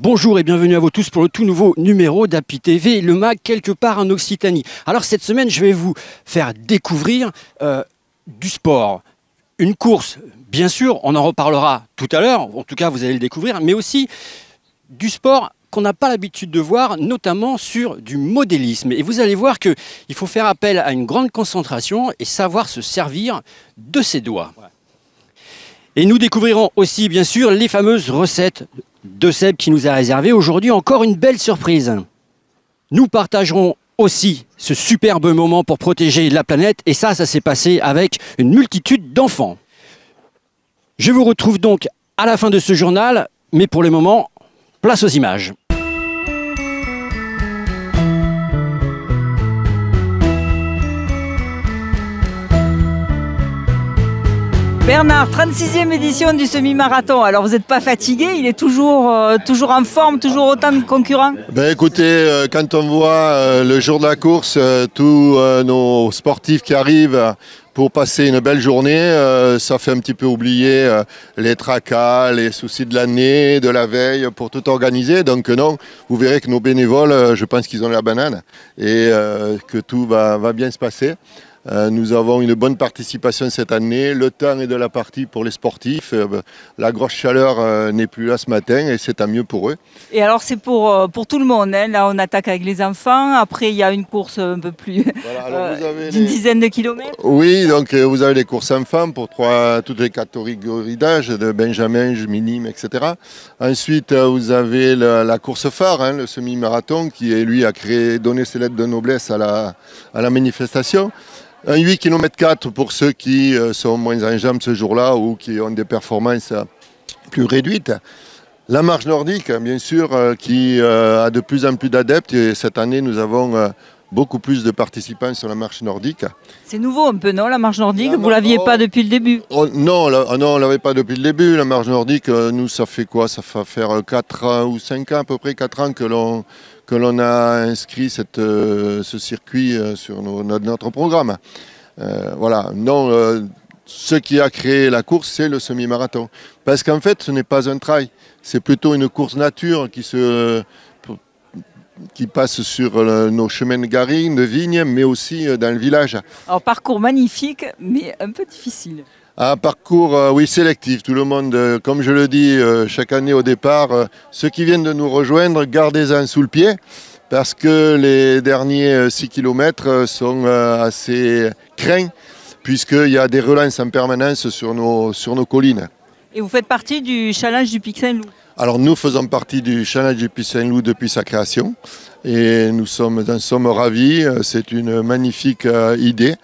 Bonjour et bienvenue à vous tous pour le tout nouveau numéro d'Happy TV, le mag quelque part en Occitanie. Alors cette semaine, je vais vous faire découvrir du sport. Une course, bien sûr, on en reparlera tout à l'heure, en tout cas vous allez le découvrir, mais aussi du sport qu'on n'a pas l'habitude de voir, notamment sur du modélisme. Et vous allez voir qu'il faut faire appel à une grande concentration et savoir se servir de ses doigts. Et nous découvrirons aussi, bien sûr, les fameuses recettes de Seb qui nous a réservé aujourd'hui encore une belle surprise. Nous partagerons aussi ce superbe moment pour protéger la planète et ça s'est passé avec une multitude d'enfants. Je vous retrouve donc à la fin de ce journal, mais pour le moment, place aux images. Bernard, 36e édition du semi-marathon. Alors vous n'êtes pas fatigué, il est toujours en forme, toujours autant de concurrents? Ben écoutez, quand on voit le jour de la course, tous nos sportifs qui arrivent pour passer une belle journée, ça fait un petit peu oublier les tracas, les soucis de l'année, de la veille, pour tout organiser. Donc non, vous verrez que nos bénévoles, je pense qu'ils ont la banane et que tout va bien se passer. Nous avons une bonne participation cette année. Le temps est de la partie pour les sportifs. La grosse chaleur n'est plus là ce matin et c'est tant mieux pour eux. Et alors c'est pour tout le monde, hein. Là on attaque avec les enfants. Après il y a une course un peu plus d'une dizaine de kilomètres. Oui, donc vous avez les courses enfants pour toutes les catégories d'âge, de Benjamin, minime, etc. Ensuite vous avez la course phare, hein, le semi-marathon qui lui a donné ses lettres de noblesse à la manifestation. Un 8 km 4 pour ceux qui sont moins en jambes ce jour-là ou qui ont des performances plus réduites. La marche nordique, bien sûr, qui a de plus en plus d'adeptes. Et cette année, nous avons beaucoup plus de participants sur la marche nordique. C'est nouveau un peu, non, la marche nordique? Vous ne l'aviez pas depuis le début? Non, on ne l'avait pas depuis le début. La marche nordique, nous, ça fait quoi? Ça va faire 4 ans ou 5 ans, à peu près 4 ans que l'on a inscrit ce circuit sur notre programme. Voilà. Non, ce qui a créé la course, c'est le semi-marathon. Parce qu'en fait, ce n'est pas un trail. C'est plutôt une course nature qui passe sur nos chemins de garrigues, de vignes, mais aussi dans le village. Alors, parcours magnifique, mais un peu difficile. Un parcours, oui, sélectif. Tout le monde, comme je le dis chaque année au départ, ceux qui viennent de nous rejoindre, gardez-en sous le pied, parce que les derniers 6 km sont assez craints, puisqu'il y a des relances en permanence sur nos collines. Et vous faites partie du challenge du Pic Saint-Loup? Alors nous faisons partie du challenge du Pic Saint-Loup depuis sa création, et nous en sommes ravis. C'est une magnifique idée.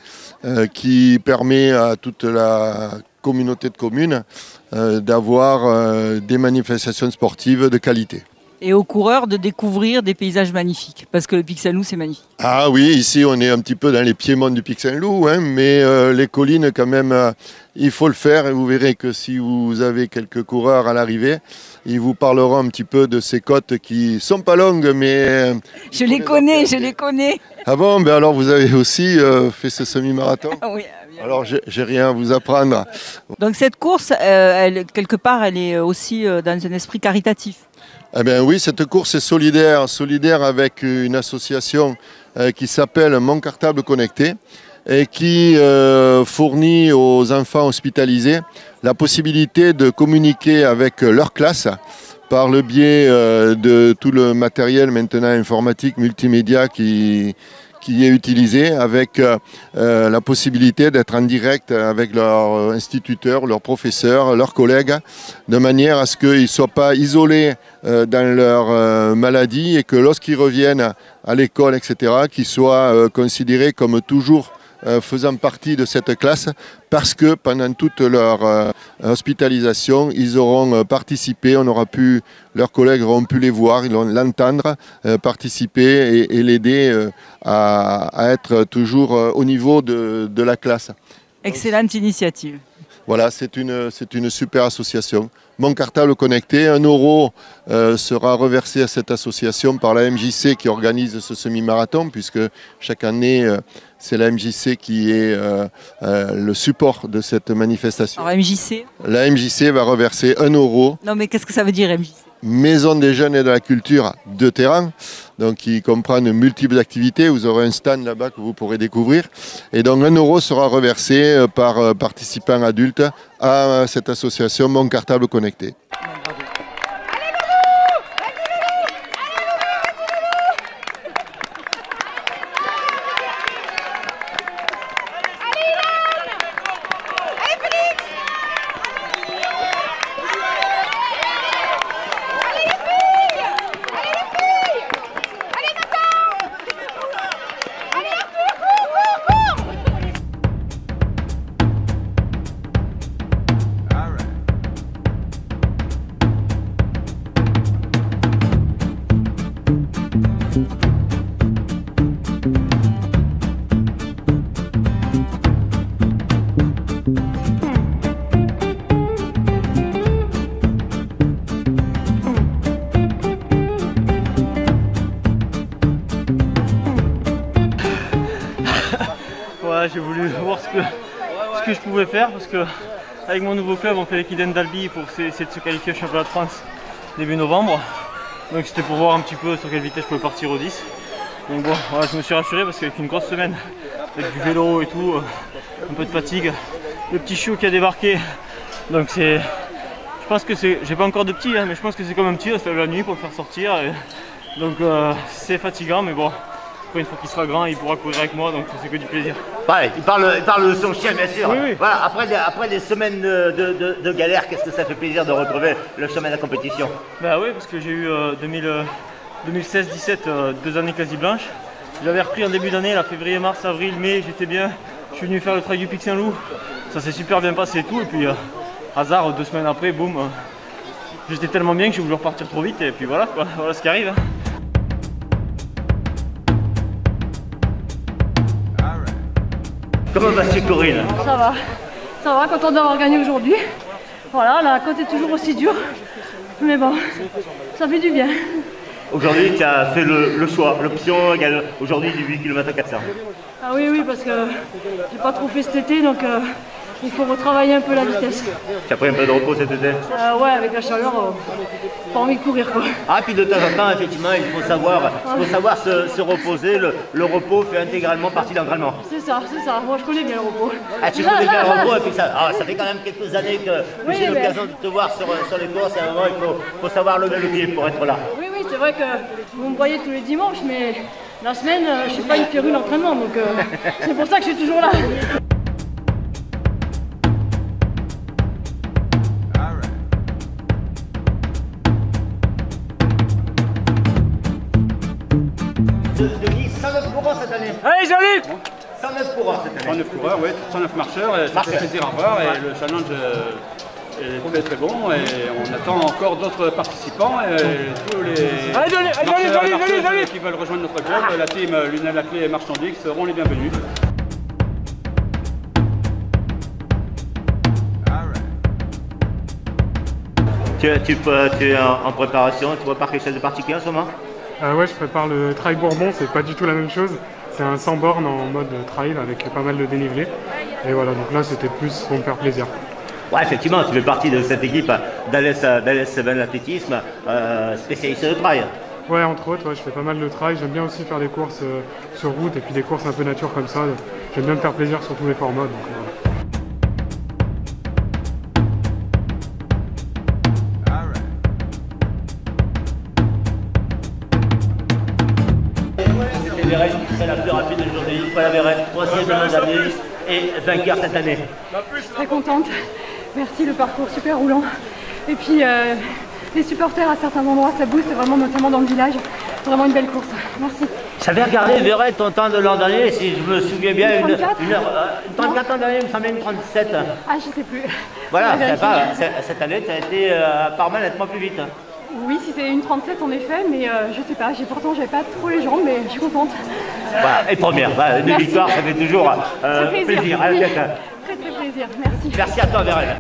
Qui permet à toute la communauté de communes d'avoir des manifestations sportives de qualité. Et aux coureurs de découvrir des paysages magnifiques, parce que le Pic Saint-Loup c'est magnifique. Ah oui, ici on est un petit peu dans les piémonts du Pic Saint-Loup, hein, mais les collines quand même, il faut le faire et vous verrez que si vous avez quelques coureurs à l'arrivée, ils vous parleront un petit peu de ces côtes qui sont pas longues, mais... Je les connais. Ah bon, ben alors vous avez aussi fait ce semi-marathon? Oui. Alors j'ai rien à vous apprendre. Donc cette course, quelque part, elle est aussi dans un esprit caritatif. Eh bien oui, cette course est solidaire avec une association qui s'appelle Mon Cartable Connecté et qui fournit aux enfants hospitalisés la possibilité de communiquer avec leur classe par le biais de tout le matériel maintenant informatique, multimédia qui est utilisé, avec la possibilité d'être en direct avec leur instituteur, leurs professeurs, leurs collègues, de manière à ce qu'ils ne soient pas isolés dans leur maladie et que lorsqu'ils reviennent à l'école, etc., qu'ils soient considérés comme toujours faisant partie de cette classe, parce que pendant toute leur hospitalisation, ils auront participé, leurs collègues auront pu les voir, ils vont l'entendre, participer et l'aider à être toujours au niveau de la classe. Excellente initiative. Voilà, c'est une super association. Mon Cartable Connecté, 1 euro sera reversé à cette association par la MJC qui organise ce semi-marathon, puisque chaque année, c'est la MJC qui est le support de cette manifestation. Alors MJC? La MJC va reverser 1 euro. Non mais qu'est-ce que ça veut dire MJC? maison des jeunes et de la culture de Terran, donc qui comprend de multiples activités. Vous aurez un stand là-bas que vous pourrez découvrir. Et donc 1 euro sera reversé par participant adulte à cette association Mon Cartable Connecté. J'ai voulu voir ce que je pouvais faire parce que avec mon nouveau club on fait l'équidène d'Albi pour essayer de se qualifier au championnat de France début novembre. Donc c'était pour voir un petit peu sur quelle vitesse je pouvais partir au 10. Donc bon, voilà, je me suis rassuré parce qu'avec une grosse semaine, avec du vélo et tout, un peu de fatigue, le petit chiot qui a débarqué. Donc je pense que j'ai pas encore de petit, hein, mais je pense que c'est comme un petit, c'est la nuit pour le faire sortir. Donc c'est fatigant, mais bon. Une fois qu'il sera grand, il pourra courir avec moi, donc c'est que du plaisir. Ouais, il parle de son chien, bien sûr. Oui, oui. Voilà, après des semaines de galère, qu'est-ce que ça fait plaisir de retrouver le chemin de la compétition? Bah oui, parce que j'ai eu 2016-17, 2 années quasi blanches. J'avais repris en début d'année, là, février, mars, avril, mai, j'étais bien. Je suis venu faire le trail du Pic Saint-Loup, ça s'est super bien passé et tout. Et puis, hasard, 2 semaines après, boum, j'étais tellement bien que j'ai voulu repartir trop vite. Et puis voilà, quoi, voilà ce qui arrive. Hein. Comment vas-tu, Corinne? Ça va, content d'avoir gagné aujourd'hui. Voilà, la côte est toujours aussi dure, mais bon, ça fait du bien. Aujourd'hui, tu as fait le choix, l'option aujourd'hui du 8 km 400. Ah oui, parce que j'ai pas trop fait cet été, donc il faut retravailler un peu la vitesse. Tu as pris un peu de repos cet été? Ouais, avec la chaleur, pas envie de courir quoi. Ah, puis de temps en temps, effectivement, il faut savoir se reposer. Le repos fait intégralement partie de l'entraînement. C'est ça, moi je connais bien le repos. Ah, tu connais bien le repos, et puis ça fait quand même quelques années que j'ai l'occasion de te voir sur les courses, et à un moment, il faut savoir lever le pied pour être là. Oui, c'est vrai que vous me voyez tous les dimanches, mais la semaine, je suis pas une férue d'entraînement, donc c'est pour ça que je suis toujours là. Denis, 109 courants cette année. Allez Jean-Luc! 109 courants cette année. 109 coureurs, oui, 109 marcheurs, ça fait plaisir à voir et le challenge est très bon et on attend encore d'autres participants et tous les marcheurs qui veulent rejoindre notre club, la team Luna La Clé et Marchandix seront les bienvenus. Tu es en préparation, tu prépares quelque chose de particulier en ce moment? Ouais, je prépare le trail Bourbon, c'est pas du tout la même chose. C'est un 100 bornes en mode trail avec pas mal de dénivelé. Et voilà, donc là c'était plus pour me faire plaisir. Ouais, effectivement, tu fais partie de cette équipe d'Alès Seven Athlétisme, spécialiste de trail. Ouais, entre autres, je fais pas mal de trail. J'aime bien aussi faire des courses sur route et puis des courses un peu nature comme ça. J'aime bien me faire plaisir sur tous les formats. Donc, voilà. C'est la plus rapide aujourd'hui, Paul Verret, 3e d'année et vainqueur cette année. Je suis très contente, merci, le parcours super roulant. Et puis les supporters à certains endroits, ça booste vraiment, notamment dans le village. Vraiment une belle course, merci. J'avais regardé Verret ton temps de l'an dernier, si je me souviens bien, une 34 ans dernier, il me semblait une 37. Ah, je sais plus. Voilà, cette année tu as été apparemment nettement plus vite. Oui, si c'est une 37 en effet, mais je sais pas, pourtant j'avais pas trop les jambes, mais je suis contente. Voilà, et première, une victoire, ça fait toujours plaisir. Oui. Très plaisir, merci. Merci à toi Verret.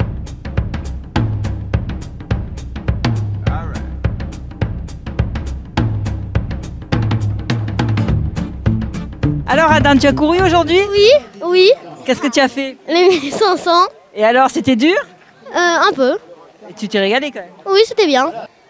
Alors Adam, tu as couru aujourd'hui? Oui, Qu'est-ce que tu as fait? les 500, Et alors, c'était dur? un peu. Et tu t'es régalé quand même? Oui, c'était bien.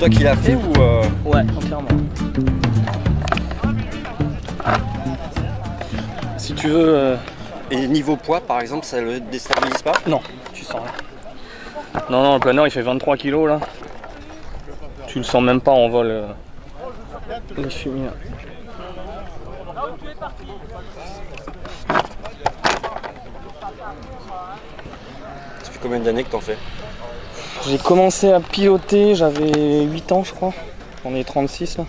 toi qui l'as fait ou Ouais, entièrement. Si tu veux... Et niveau poids, par exemple, ça le déstabilise pas? Non, tu sens rien. Non, le planeur il fait 23 kg là. Tu le sens même pas en vol. Les fumis là. Ça fait combien d'années que t'en fais? J'ai commencé à piloter, j'avais 8 ans je crois. On est 36 là.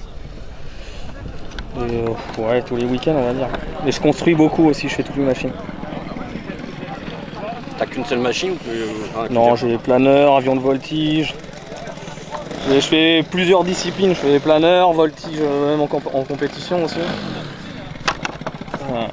Et ouais, tous les week-ends on va dire. Et je construis beaucoup aussi, je fais toutes les machines. T'as qu'une seule machine ou Non, j'ai planeur, avion de voltige. Et je fais plusieurs disciplines, je fais planeur, voltige, même en compétition aussi. Ouais.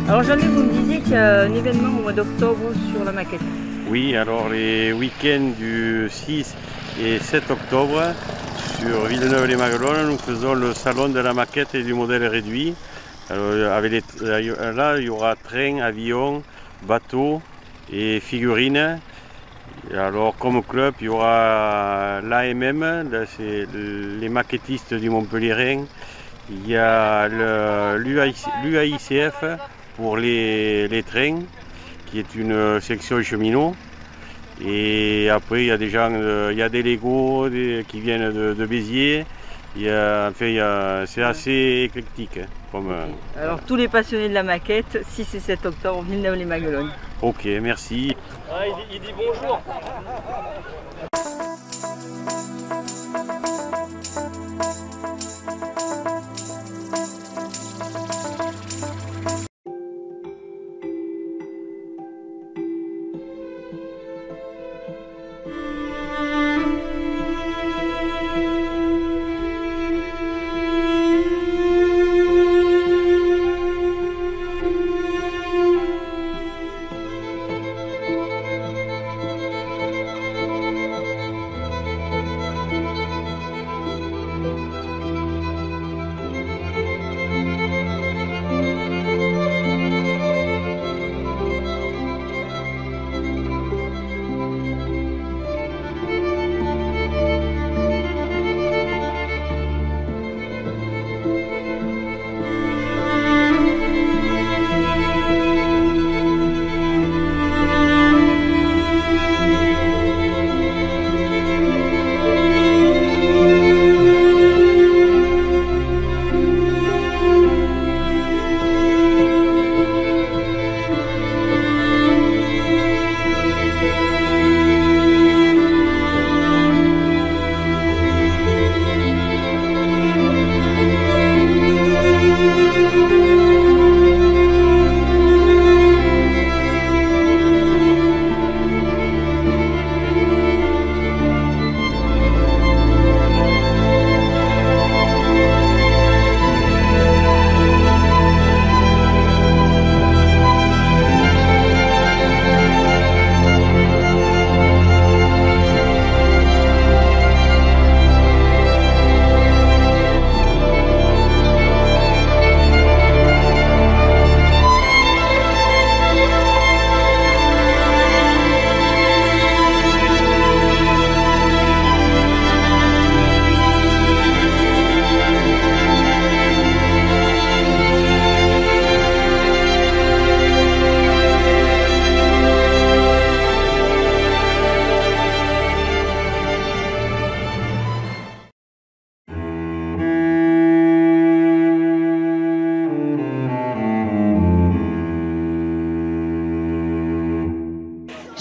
Alors Jean-Luc, vous me disiez qu'il y a un événement au mois d'octobre sur la maquette. Oui, alors les week-ends du 6 et 7 octobre, sur Villeneuve-les-Maguelones, nous faisons le salon de la maquette et du modèle réduit. Alors, là, il y aura train, avion, bateau et figurines. Et alors, comme club, il y aura l'AMM, c'est les maquettistes du Montpellierin. Il y a l'UAICF pour les trains, qui est une section cheminot. Et après, il y a des gens, il y a des Lego qui viennent de Béziers. C'est assez éclectique. Alors, tous les passionnés de la maquette, 6 et 7 octobre, Villeneuve-les-Maguelones. Ok, merci. Ah, il dit bonjour.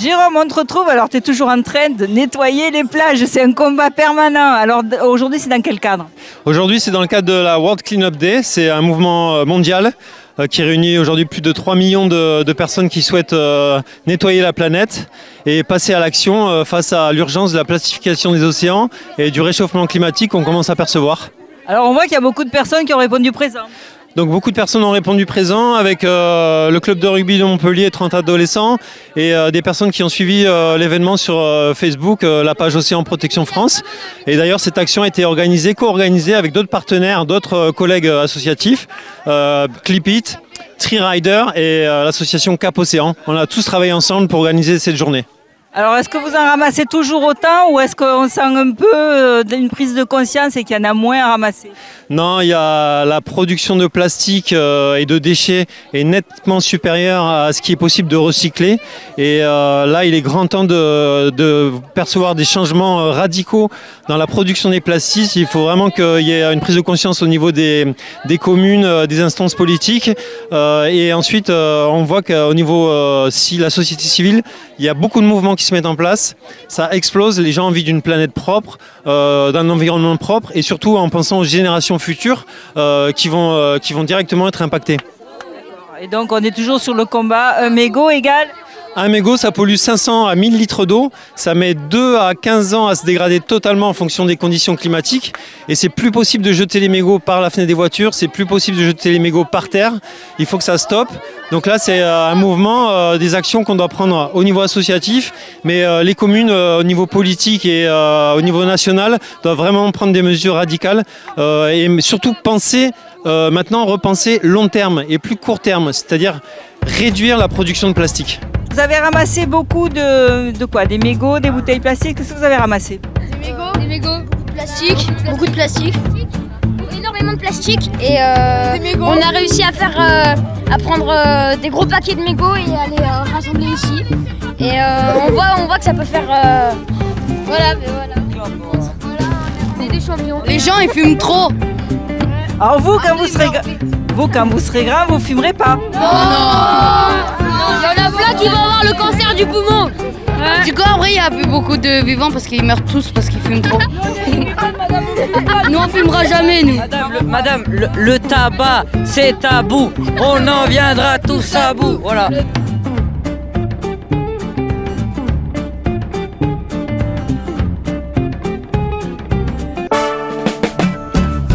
Jérôme, on te retrouve, alors tu es toujours en train de nettoyer les plages, c'est un combat permanent. Alors aujourd'hui, c'est dans quel cadre? Aujourd'hui, c'est dans le cadre de la World Cleanup Day, c'est un mouvement mondial qui réunit aujourd'hui plus de 3 millions de personnes qui souhaitent nettoyer la planète et passer à l'action face à l'urgence de la plastification des océans et du réchauffement climatique qu'on commence à percevoir. Alors on voit qu'il y a beaucoup de personnes qui ont répondu présent. Donc beaucoup de personnes ont répondu présent avec le club de rugby de Montpellier, 30 adolescents et des personnes qui ont suivi l'événement sur Facebook, la page Océan Protection France. Et d'ailleurs cette action a été organisée, co-organisée avec d'autres partenaires, d'autres collègues associatifs, Clip It, Tree Rider et l'association Cap Océan. On a tous travaillé ensemble pour organiser cette journée. Alors est-ce que vous en ramassez toujours autant ou est-ce qu'on sent un peu une prise de conscience et qu'il y en a moins à ramasser? Non, il y a la production de plastique et de déchets est nettement supérieure à ce qui est possible de recycler. Et là, il est grand temps de percevoir des changements radicaux dans la production des plastiques. Il faut vraiment qu'il y ait une prise de conscience au niveau des communes, des instances politiques. Et ensuite, on voit qu'au niveau la société civile, il y a beaucoup de mouvements qui se mettent en place. Ça explose, les gens ont envie d'une planète propre, d'un environnement propre et surtout en pensant aux générations futures qui vont directement être impactées. Et donc on est toujours sur le combat, un mégot égale? Un mégot, ça pollue 500 à 1000 litres d'eau. Ça met 2 à 15 ans à se dégrader totalement en fonction des conditions climatiques. Et c'est plus possible de jeter les mégots par la fenêtre des voitures. C'est plus possible de jeter les mégots par terre. Il faut que ça stoppe. Donc là, c'est un mouvement, des actions qu'on doit prendre au niveau associatif. Mais les communes, au niveau politique et au niveau national, doivent vraiment prendre des mesures radicales. Et surtout maintenant repenser long terme et plus court terme. C'est-à-dire réduire la production de plastique. Vous avez ramassé beaucoup de quoi? Des mégots, des bouteilles plastiques? Qu'est-ce que vous avez ramassé? Des mégots, beaucoup de plastique, énormément de plastique. Et on a réussi à prendre des gros paquets de mégots et à les rassembler ici. Et on voit que ça peut faire... Voilà. On est des champions. Les gens, ils fument trop. Alors vous, quand vous serez grand, vous fumerez pas? Non. Il y en a plein qui vont avoir le cancer du poumon. Ouais. Du coup, après, il n'y a plus beaucoup de vivants parce qu'ils meurent tous parce qu'ils fument trop. Nous, on fumera jamais, nous. Madame, le tabac, c'est tabou. On en viendra tous à bout. Voilà.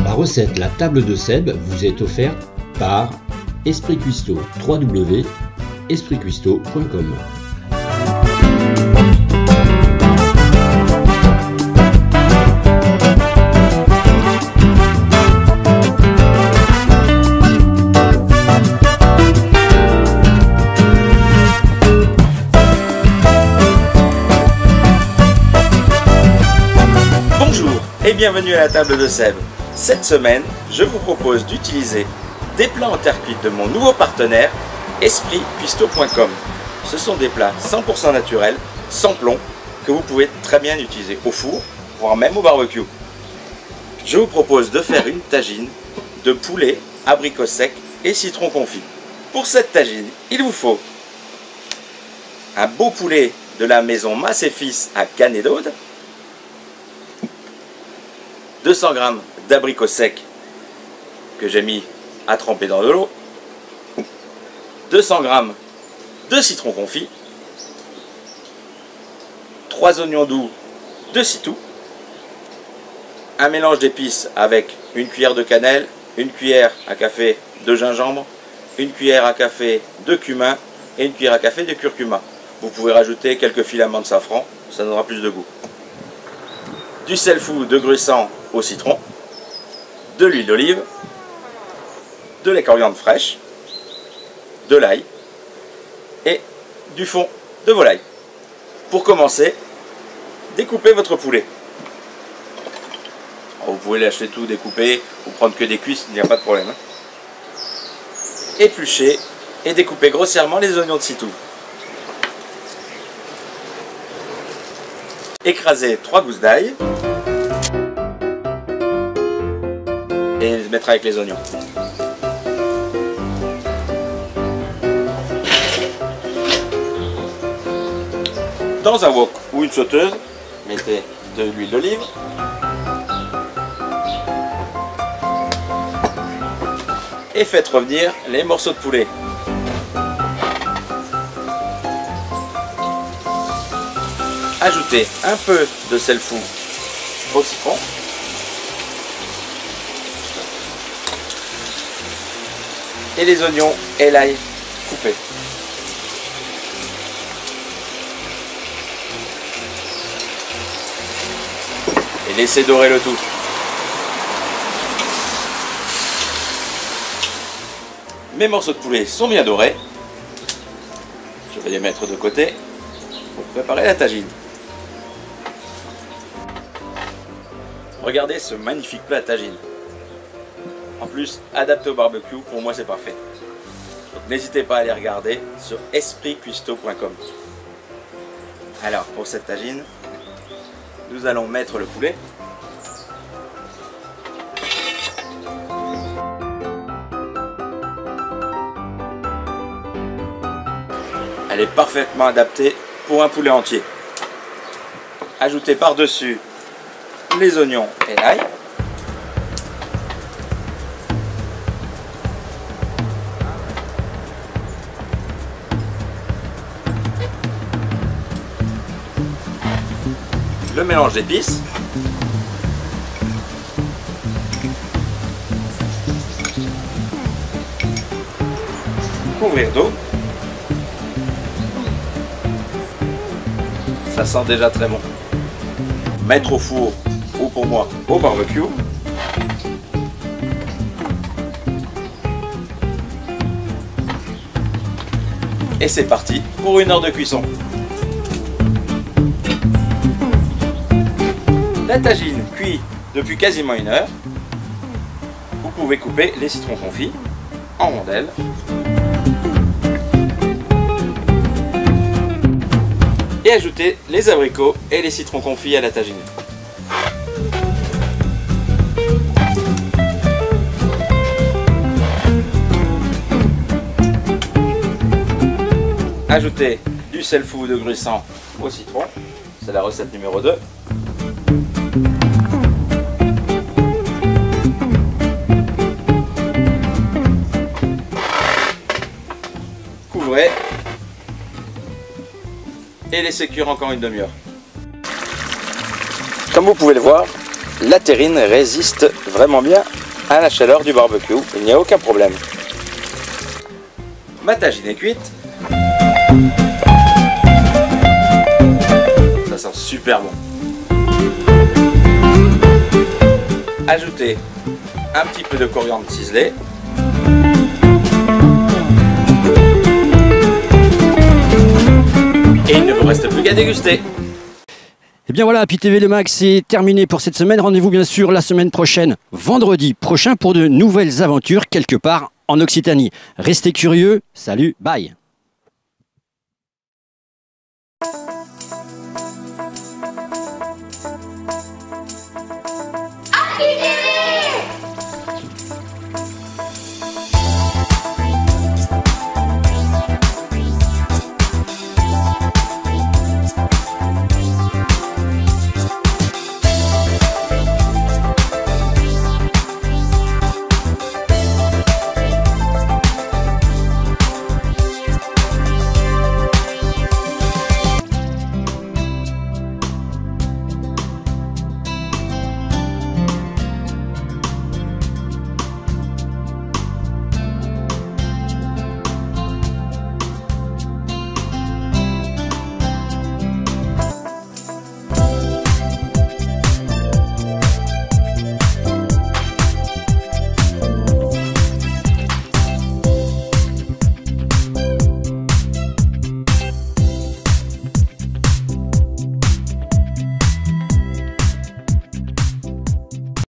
La recette La table de Seb vous est offerte par Esprit Cuisto, www.espritcuisto.com. Bonjour et bienvenue à la table de Seb. Cette semaine, je vous propose d'utiliser des plats en terre cuite de mon nouveau partenaire, espritcuisto.com. Ce sont des plats 100% naturels, sans plomb, que vous pouvez très bien utiliser au four, voire même au barbecue. Je vous propose de faire une tagine de poulet, abricots secs et citron confit. Pour cette tagine, il vous faut un beau poulet de la maison Mas et Fils à Canet d'Aude, 200 g d'abricots secs que j'ai mis à tremper dans de l'eau, 200 g de citron confit, 3 oignons doux de citou, un mélange d'épices avec une cuillère de cannelle, une cuillère à café de gingembre, une cuillère à café de cumin et une cuillère à café de curcuma. Vous pouvez rajouter quelques filaments de safran, ça donnera plus de goût. Du sel fou de Gruissan au citron, de l'huile d'olive, de la coriandre fraîche, de l'ail et du fond de volaille. Pour commencer, découpez votre poulet. Alors, vous pouvez l'acheter tout découpé ou prendre que des cuisses, il n'y a pas de problème. Épluchez et découpez grossièrement les oignons de citou. Écrasez 3 gousses d'ail et les mettre avec les oignons. Dans un wok ou une sauteuse, mettez de l'huile d'olive. Et faites revenir les morceaux de poulet. Ajoutez un peu de sel fou au citron. Et les oignons et l'ail coupés. Et laissez dorer le tout. Mes morceaux de poulet sont bien dorés. Je vais les mettre de côté pour préparer la tagine. Regardez ce magnifique plat à tagine. En plus, adapté au barbecue, pour moi c'est parfait. Donc n'hésitez pas à aller regarder sur espritcuisto.com. Alors pour cette tagine, nous allons mettre le poulet. Elle est parfaitement adaptée pour un poulet entier. Ajoutez par-dessus les oignons et l'ail. Le mélange d'épices. Couvrir d'eau. Ça sent déjà très bon. Mettre au four ou pour moi au barbecue. Et c'est parti pour 1 heure de cuisson. La tagine cuit depuis quasiment 1 heure. Vous pouvez couper les citrons confits en rondelles. Et ajouter les abricots et les citrons confits à la tagine. Ajoutez du sel fou de gruissant au citron, c'est la recette numéro 2. Couvrez et laissez cuire encore 1 demi-heure. Comme vous pouvez le voir, la terrine résiste vraiment bien à la chaleur du barbecue, il n'y a aucun problème. Ma tagine est cuite. Ça sent super bon. Ajoutez un petit peu de coriandre ciselé. Et il ne vous reste plus qu'à déguster. Et bien voilà, Happy TV Le Mag, c'est terminé pour cette semaine. Rendez-vous bien sûr la semaine prochaine, vendredi prochain, pour de nouvelles aventures quelque part en Occitanie. Restez curieux, salut, bye.